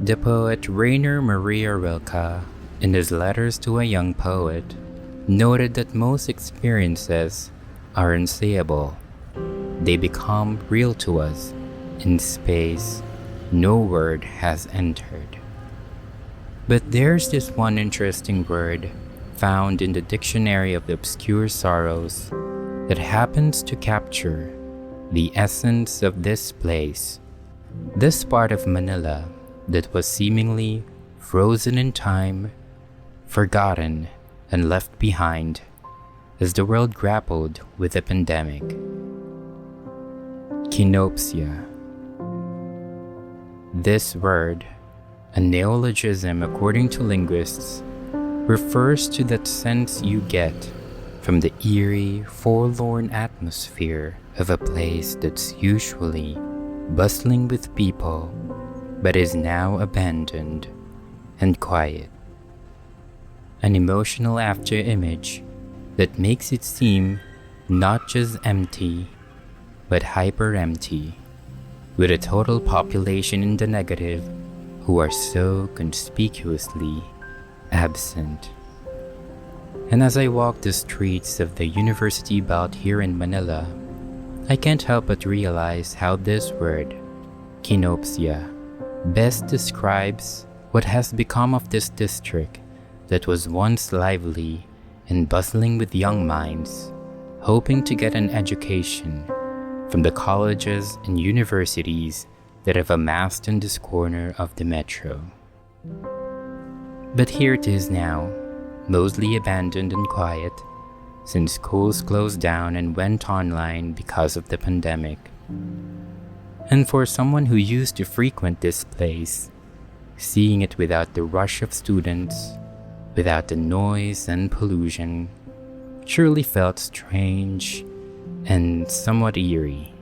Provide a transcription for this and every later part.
The poet Rainer Maria Rilke, in his Letters to a Young Poet, noted that most experiences are unsayable. They become real to us in space no word has entered. But there's this one interesting word found in the Dictionary of the Obscure Sorrows that happens to capture the essence of this place, this part of Manila that was seemingly frozen in time, forgotten, and left behind as the world grappled with the pandemic. Kinopsia. This word, a neologism according to linguists, refers to that sense you get from the eerie, forlorn atmosphere of a place that's usually bustling with people but is now abandoned and quiet. An emotional after-image that makes it seem not just empty but hyper-empty, with a total population in the negative who are so conspicuously absent. And as I walk the streets of the university belt here in Manila, I can't help but realize how this word, kinopsia, best describes what has become of this district that was once lively and bustling with young minds, hoping to get an education from the colleges and universities that have amassed in this corner of the metro. But here it is now, mostly abandoned and quiet, since schools closed down and went online because of the pandemic. And for someone who used to frequent this place, seeing it without the rush of students, without the noise and pollution, surely felt strange and somewhat eerie.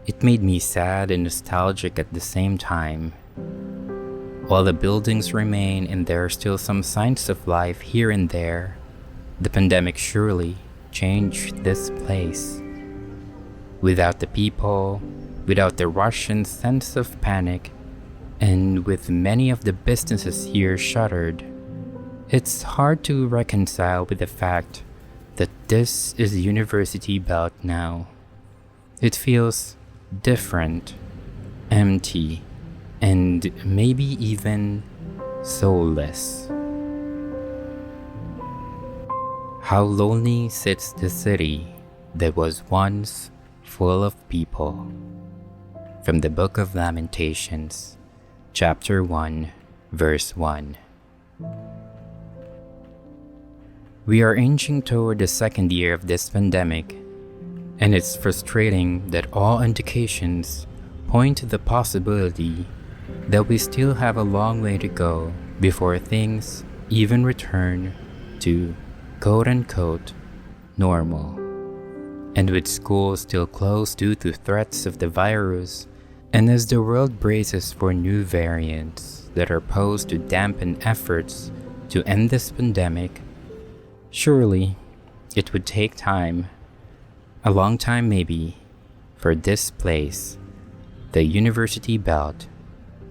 It made me sad and nostalgic at the same time. While the buildings remain and there are still some signs of life here and there, the pandemic surely changed this place. Without the people, without the rush and sense of panic, and with many of the businesses here shuttered, it's hard to reconcile with the fact that this is a university belt now. It feels different, empty, and maybe even soulless. How lonely sits the city that was once full of people. From the Book of Lamentations, Chapter 1, Verse 1. We are inching toward the second year of this pandemic, and it's frustrating that all indications point to the possibility that we still have a long way to go before things even return to quote-unquote normal. And with schools still closed due to threats of the virus, and as the world braces for new variants that are posed to dampen efforts to end this pandemic, surely it would take time, a long time maybe, for this place, the university belt,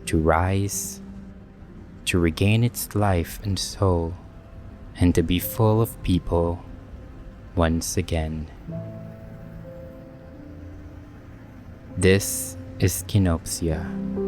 to rise, to regain its life and soul, and to be full of people once again. This is Kinopsia.